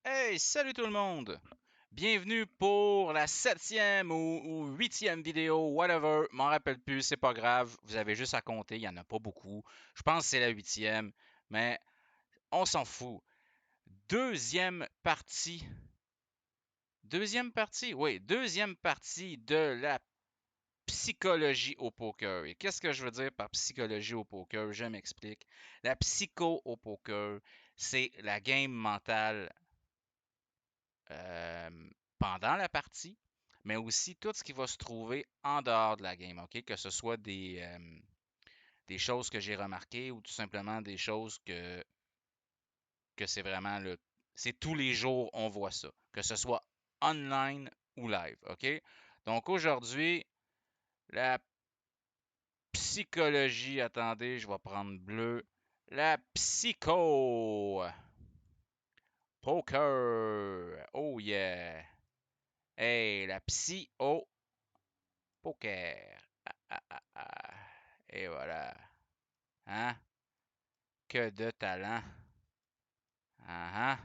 Hey, salut tout le monde! Bienvenue pour la 7e ou 8e vidéo, whatever, m'en rappelle plus, c'est pas grave, vous avez juste à compter, il y en a pas beaucoup. Je pense que c'est la 8e, mais on s'en fout. Deuxième partie de la psychologie au poker. Et qu'est-ce que je veux dire par psychologie au poker? Je m'explique. La psycho au poker, c'est la game mentale euh, pendant la partie, mais aussi tout ce qui va se trouver en dehors de la game, OK? Que ce soit des choses que j'ai remarquées ou tout simplement des choses que c'est vraiment le. C'est tous les jours on voit ça, que ce soit online ou live, OK? Donc aujourd'hui, la psychologie, attendez, je vais prendre bleu. La psycho poker. Oh yeah. Hey, la psycho poker. Et voilà. Hein? Que de talent. Ah, ah.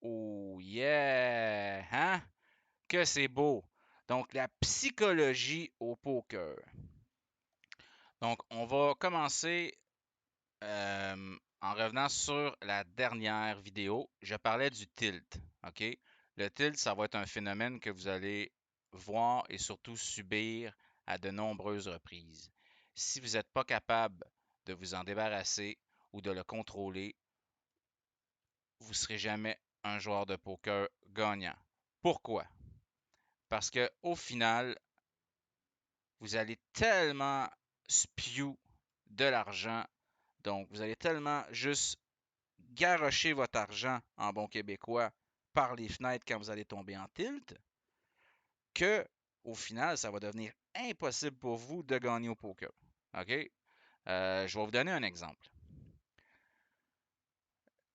Oh yeah. Hein? Que c'est beau. Donc, la psychologie au poker. Donc, on va commencer en revenant sur la dernière vidéo. Je parlais du tilt. OK? Le tilt, ça va être un phénomène que vous allez voir et surtout subir à de nombreuses reprises. Si vous n'êtes pas capable de vous en débarrasser ou de le contrôler, vous ne serez jamais un joueur de poker gagnant. Pourquoi? Parce que au final, vous allez tellement spew de l'argent, donc vous allez tellement juste garrocher votre argent en bon québécois par les fenêtres quand vous allez tomber en tilt, que au final, ça va devenir impossible pour vous de gagner au poker. OK? Je vais vous donner un exemple.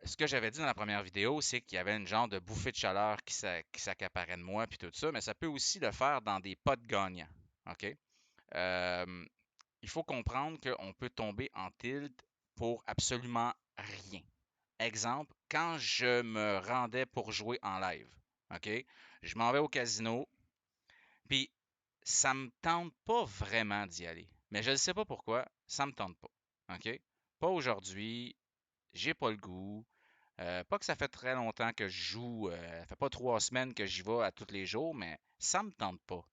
Ce que j'avais dit dans la première vidéo, c'est qu'il y avait une genre de bouffée de chaleur qui s'accaparait de moi, puis tout ça, mais ça peut aussi le faire dans des pots gagnants. OK? Euh, il faut comprendre qu'on peut tomber en tilt pour absolument rien. Exemple, quand je me rendais pour jouer en live, OK? Je m'en vais au casino, puis ça me tente pas vraiment d'y aller. Mais je ne sais pas pourquoi, ça me tente pas. OK? Pas aujourd'hui, j'ai pas le goût. Pas que ça fait très longtemps que je joue, ça fait pas 3 semaines que j'y vais à tous les jours, mais ça me tente pas.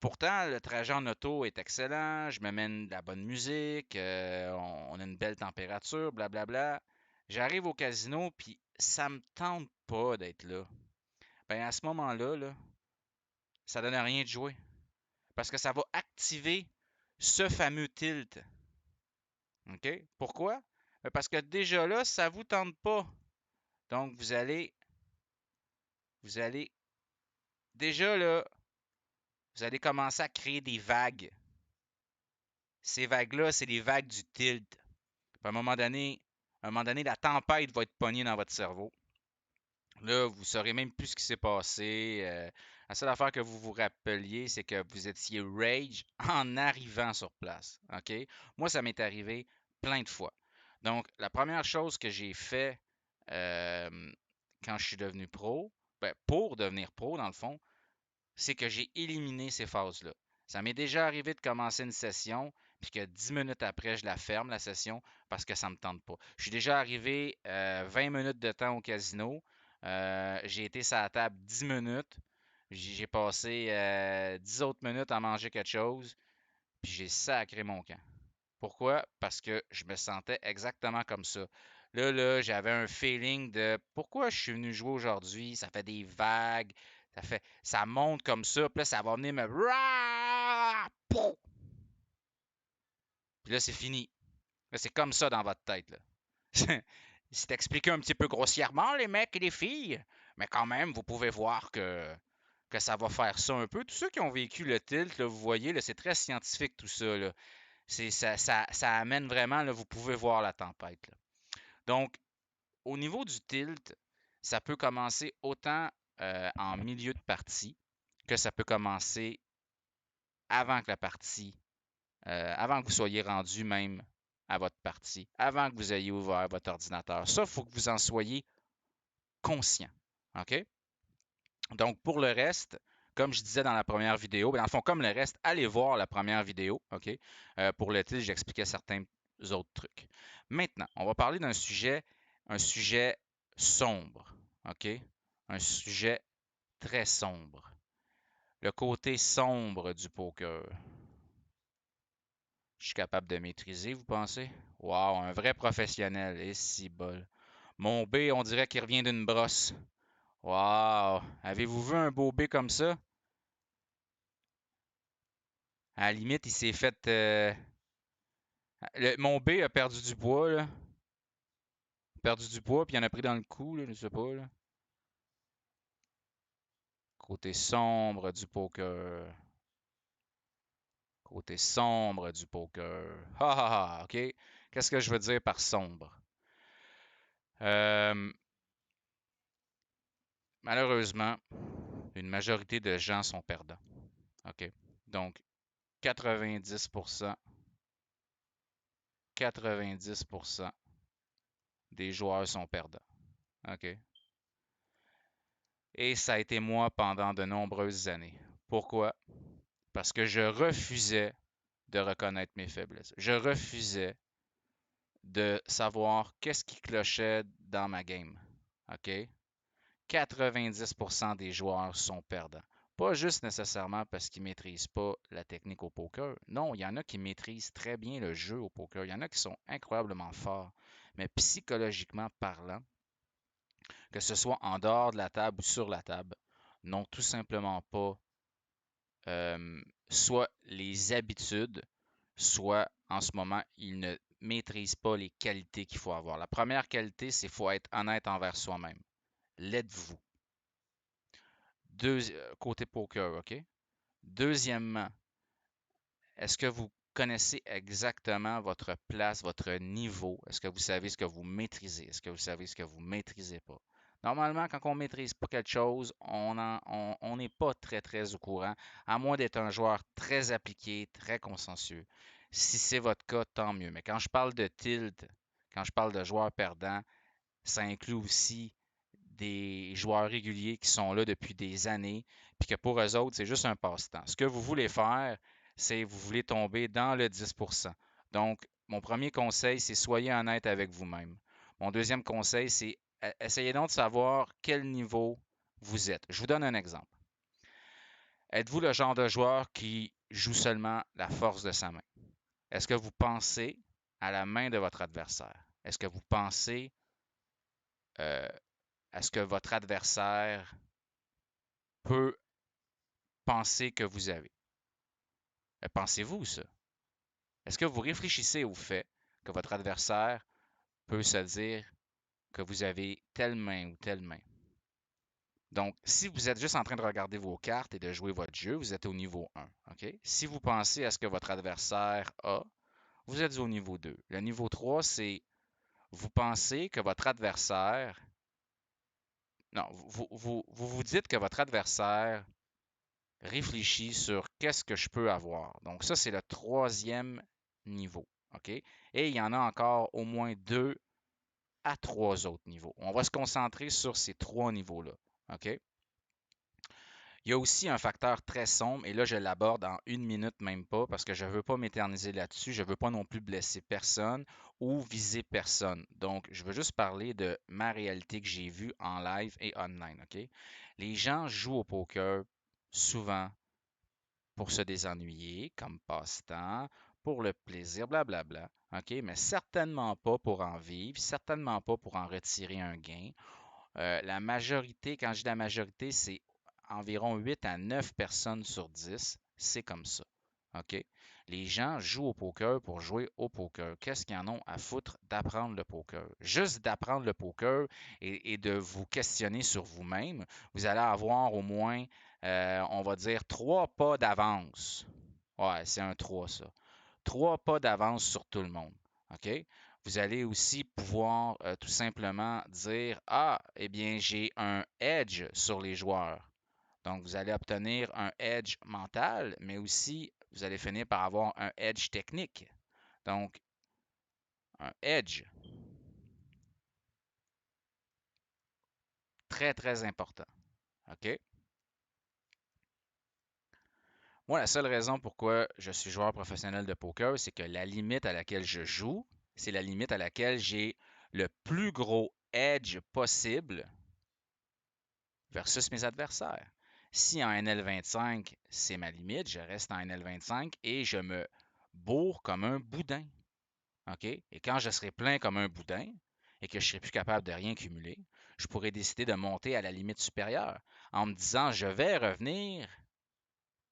Pourtant, le trajet en auto est excellent, je me mène de la bonne musique, on a une belle température, blablabla. J'arrive au casino, puis ça me tente pas d'être là. Ben à ce moment-là, là, ça donne à rien de jouer. Parce que ça va activer ce fameux tilt. OK? Pourquoi? Ben, parce que déjà là, ça vous tente pas. Donc, vous allez, déjà là, vous allez commencer à créer des vagues. Ces vagues-là, c'est les vagues du tilt. Puis à un moment donné, la tempête va être pognée dans votre cerveau. Là, vous ne saurez même plus ce qui s'est passé. La seule affaire que vous vous rappeliez, c'est que vous étiez rage en arrivant sur place. OK? Moi, ça m'est arrivé plein de fois. Donc, la première chose que j'ai fait euh, quand je suis devenu pro, ben, pour devenir pro, dans le fond, c'est que j'ai éliminé ces phases-là. Ça m'est déjà arrivé de commencer une session, puis que 10 minutes après, je la ferme, la session, parce que ça ne me tente pas. Je suis déjà arrivé 20 minutes de temps au casino. J'ai été sur la table 10 minutes. J'ai passé 10 autres minutes à manger quelque chose, puis j'ai sacré mon camp. Pourquoi? Parce que je me sentais exactement comme ça. Là, j'avais un feeling de pourquoi je suis venu jouer aujourd'hui. Ça fait des vagues, ça monte comme ça, puis là, ça va venir me. Puis là, c'est fini. Là, c'est comme ça dans votre tête. Là. C'est expliqué un petit peu grossièrement, les mecs et les filles, mais quand même, vous pouvez voir que ça va faire ça un peu. Tous ceux qui ont vécu le tilt, là, vous voyez, là, c'est très scientifique tout ça. Là. Ça amène vraiment, là, vous pouvez voir la tempête. Là. Donc, au niveau du tilt, ça peut commencer autant en milieu de partie que ça peut commencer avant que la partie, avant que vous soyez rendu même à votre partie avant que vous ayez ouvert votre ordinateur. Ça, il faut que vous en soyez conscient. OK? Donc, pour le reste, comme je disais dans la première vidéo, dans le fond, comme le reste, allez voir la première vidéo. OK? Pour le titre, j'expliquais certains autres trucs. Maintenant, on va parler un sujet sombre. OK? Un sujet très sombre. Le côté sombre du poker. Je suis capable de maîtriser, vous pensez? Wow, un vrai professionnel. Et si bol. Mon B, on dirait qu'il revient d'une brosse. Wow! Avez-vous vu un beau B comme ça? À la limite, il s'est fait. Mon B a perdu du poids, là. Perdu du poids, puis il en a pris dans le cou, là, je sais pas, là. Côté sombre du poker. Côté sombre du poker. Ha ha ha, ok? Qu'est-ce que je veux dire par sombre? Euh, Malheureusement, une majorité de gens sont perdants. OK? Donc, 90%, 90% des joueurs sont perdants. OK? Et ça a été moi pendant de nombreuses années. Pourquoi? Parce que je refusais de reconnaître mes faiblesses. Je refusais de savoir qu'est-ce qui clochait dans ma game. OK? 90% des joueurs sont perdants. Pas juste nécessairement parce qu'ils ne maîtrisent pas la technique au poker. Non, il y en a qui maîtrisent très bien le jeu au poker. Il y en a qui sont incroyablement forts. Mais psychologiquement parlant, que ce soit en dehors de la table ou sur la table, n'ont tout simplement pas soit les habitudes, soit en ce moment, ils ne maîtrisent pas les qualités qu'il faut avoir. La première qualité, c'est qu'il faut être honnête envers soi-même. L'êtes-vous? Côté poker, OK? Deuxièmement, est-ce que vous connaissez exactement votre place, votre niveau? Est-ce que vous savez ce que vous maîtrisez? Est-ce que vous savez ce que vous ne maîtrisez pas? Normalement, quand on ne maîtrise pas quelque chose, on n'est pas très, très au courant, à moins d'être un joueur très appliqué, très consciencieux. Si c'est votre cas, tant mieux. Mais quand je parle de tilt, quand je parle de joueurs perdants, ça inclut aussi des joueurs réguliers qui sont là depuis des années, puis que pour eux autres, c'est juste un passe-temps. Ce que vous voulez faire, c'est vous voulez tomber dans le 10%. Donc, mon premier conseil, c'est soyez honnête avec vous-même. Mon deuxième conseil, c'est essayez donc de savoir quel niveau vous êtes. Je vous donne un exemple. Êtes-vous le genre de joueur qui joue seulement la force de sa main? Est-ce que vous pensez à la main de votre adversaire? Est-ce que vous pensez euh, à ce que votre adversaire peut penser que vous avez? Pensez-vous ça? Est-ce que vous réfléchissez au fait que votre adversaire peut se dire que vous avez telle main ou telle main? Donc, si vous êtes juste en train de regarder vos cartes et de jouer votre jeu, vous êtes au niveau 1. OK? Si vous pensez à ce que votre adversaire a, vous êtes au niveau 2. Le niveau 3, c'est vous pensez que votre adversaire... Non, vous dites que votre adversaire réfléchis sur qu'est-ce que je peux avoir. Donc ça, c'est le troisième niveau. OK? Et il y en a encore au moins deux à trois autres niveaux. On va se concentrer sur ces trois niveaux-là. OK? Il y a aussi un facteur très sombre, et là, je l'aborde en une minute, même pas, parce que je ne veux pas m'éterniser là-dessus. Je ne veux pas non plus blesser personne ou viser personne. Donc, je veux juste parler de ma réalité que j'ai vue en live et online. OK? Les gens jouent au poker souvent pour se désennuyer, comme passe-temps, pour le plaisir, blablabla. OK? Mais certainement pas pour en vivre, certainement pas pour en retirer un gain. La majorité, quand je dis la majorité, c'est environ 8 à 9 personnes sur 10. C'est comme ça. OK? Les gens jouent au poker pour jouer au poker. Qu'est-ce qu'ils en ont à foutre d'apprendre le poker? Juste d'apprendre le poker et de vous questionner sur vous-même, vous allez avoir au moins, on va dire, 3 pas d'avance. Ouais, c'est un 3 ça. 3 pas d'avance sur tout le monde. OK? Vous allez aussi pouvoir tout simplement dire, ah, eh bien, j'ai un edge sur les joueurs. Donc, vous allez obtenir un edge mental, mais aussi, vous allez finir par avoir un edge technique. Donc, un edge. Très, très important. OK? Moi, la seule raison pourquoi je suis joueur professionnel de poker, c'est que la limite à laquelle je joue, c'est la limite à laquelle j'ai le plus gros edge possible versus mes adversaires. Si en NL25, c'est ma limite, je reste en NL25 et je me bourre comme un boudin. OK? Et quand je serai plein comme un boudin et que je serai plus capable de rien cumuler, je pourrais décider de monter à la limite supérieure en me disant je vais revenir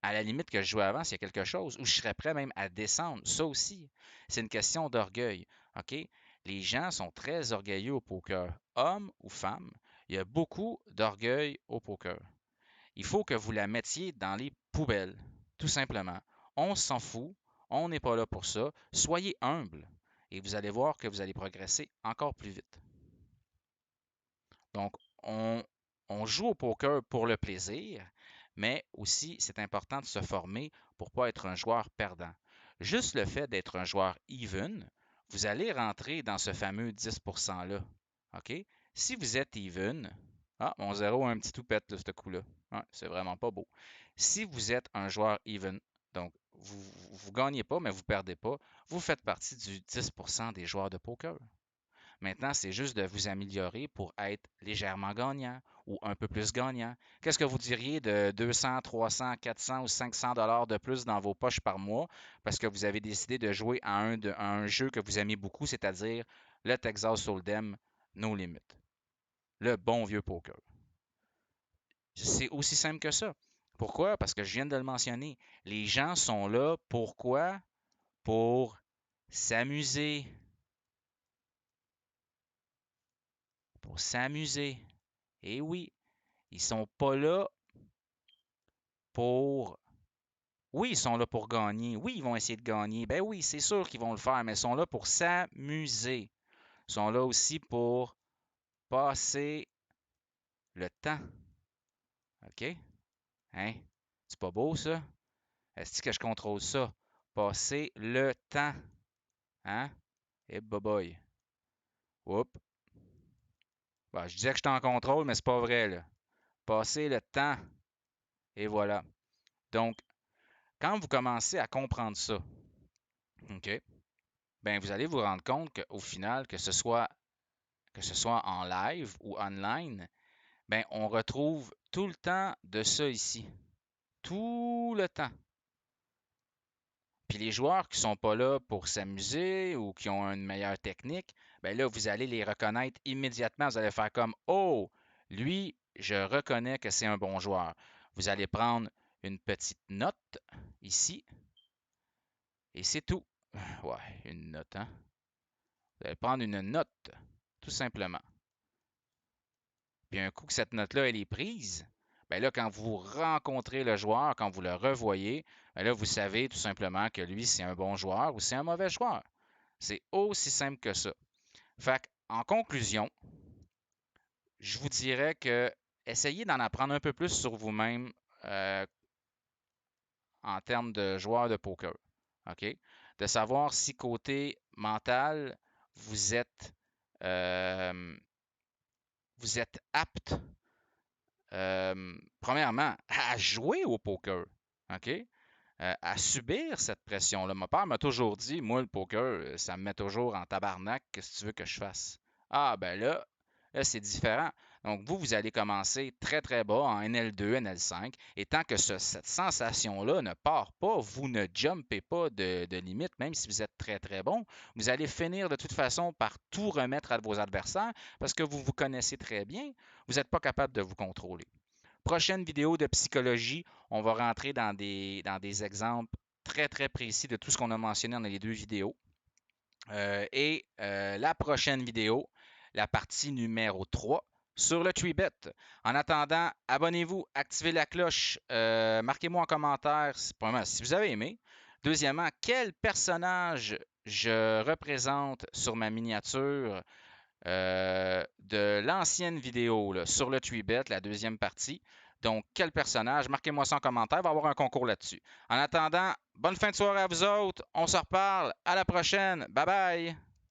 à la limite que je jouais avant s'il y a quelque chose, ou je serais prêt même à descendre. Ça aussi, c'est une question d'orgueil. OK? Les gens sont très orgueilleux au poker, hommes ou femmes. Il y a beaucoup d'orgueil au poker. Il faut que vous la mettiez dans les poubelles, tout simplement. On s'en fout, on n'est pas là pour ça. Soyez humble et vous allez voir que vous allez progresser encore plus vite. Donc, on joue au poker pour le plaisir, mais aussi c'est important de se former pour ne pas être un joueur perdant. Juste le fait d'être un joueur even, vous allez rentrer dans ce fameux 10%-là. OK? Si vous êtes even, ah, mon zéro a un petit toupette de ce coup-là. Ouais, c'est vraiment pas beau. Si vous êtes un joueur even, donc vous ne gagnez pas, mais vous ne perdez pas, vous faites partie du 10% des joueurs de poker. Maintenant, c'est juste de vous améliorer pour être légèrement gagnant ou un peu plus gagnant. Qu'est-ce que vous diriez de 200, 300, 400 ou 500 dollars de plus dans vos poches par mois parce que vous avez décidé de jouer à un jeu que vous aimez beaucoup, c'est-à-dire le Texas Hold'em No Limit, le bon vieux poker. C'est aussi simple que ça. Pourquoi? Parce que je viens de le mentionner. Les gens sont là. Pourquoi? Pour s'amuser. Pour s'amuser. Et oui, ils sont pas là pour... Oui, ils sont là pour gagner. Oui, ils vont essayer de gagner. Ben oui, c'est sûr qu'ils vont le faire, mais ils sont là pour s'amuser. Ils sont là aussi pour passer le temps. OK? Hein? C'est pas beau, ça? Est-ce que je contrôle ça? Passer le temps. Hein? Et boy. Oups. Ben, je disais que j'étais en contrôle, mais c'est pas vrai, là. Passer le temps. Et voilà. Donc, quand vous commencez à comprendre ça, OK? Ben, vous allez vous rendre compte qu'au final, que ce soit en live ou online, ben, on retrouve tout le temps de ça ici. Tout le temps. Puis les joueurs qui ne sont pas là pour s'amuser ou qui ont une meilleure technique, ben là, vous allez les reconnaître immédiatement. Vous allez faire comme oh, lui, je reconnais que c'est un bon joueur. Vous allez prendre une petite note ici et c'est tout. Ouais, une note, hein? Vous allez prendre une note, tout simplement. Puis un coup que cette note-là, elle est prise, bien là, quand vous rencontrez le joueur, quand vous le revoyez, bien là, vous savez tout simplement que lui, c'est un bon joueur ou c'est un mauvais joueur. C'est aussi simple que ça. Fait en conclusion, je vous dirais que essayez d'en apprendre un peu plus sur vous-même euh, en termes de joueur de poker. OK? De savoir si côté mental, vous êtes, euh, vous êtes apte premièrement, à jouer au poker, OK? À subir cette pression-là. Mon père m'a toujours dit, moi, le poker, ça me met toujours en tabarnak. Qu'est-ce que tu veux que je fasse? Ah, ben là, c'est différent. Donc, vous allez commencer très, très bas en NL2, NL5. Et tant que cette sensation-là ne part pas, vous ne jumpez pas de limite, même si vous êtes très, très bon. Vous allez finir de toute façon par tout remettre à vos adversaires parce que vous vous connaissez très bien. Vous n'êtes pas capable de vous contrôler. Prochaine vidéo de psychologie, on va rentrer dans des exemples très, très précis de tout ce qu'on a mentionné dans les deux vidéos. La prochaine vidéo, la partie numéro 3 sur le TreeBet. En attendant, abonnez-vous, activez la cloche, marquez-moi en commentaire si vous avez aimé. Deuxièmement, quel personnage je représente sur ma miniature de l'ancienne vidéo là, sur le TreeBet, la deuxième partie. Donc, quel personnage? Marquez-moi ça en commentaire. Il va y avoir un concours là-dessus. En attendant, bonne fin de soirée à vous autres. On se reparle. À la prochaine. Bye bye.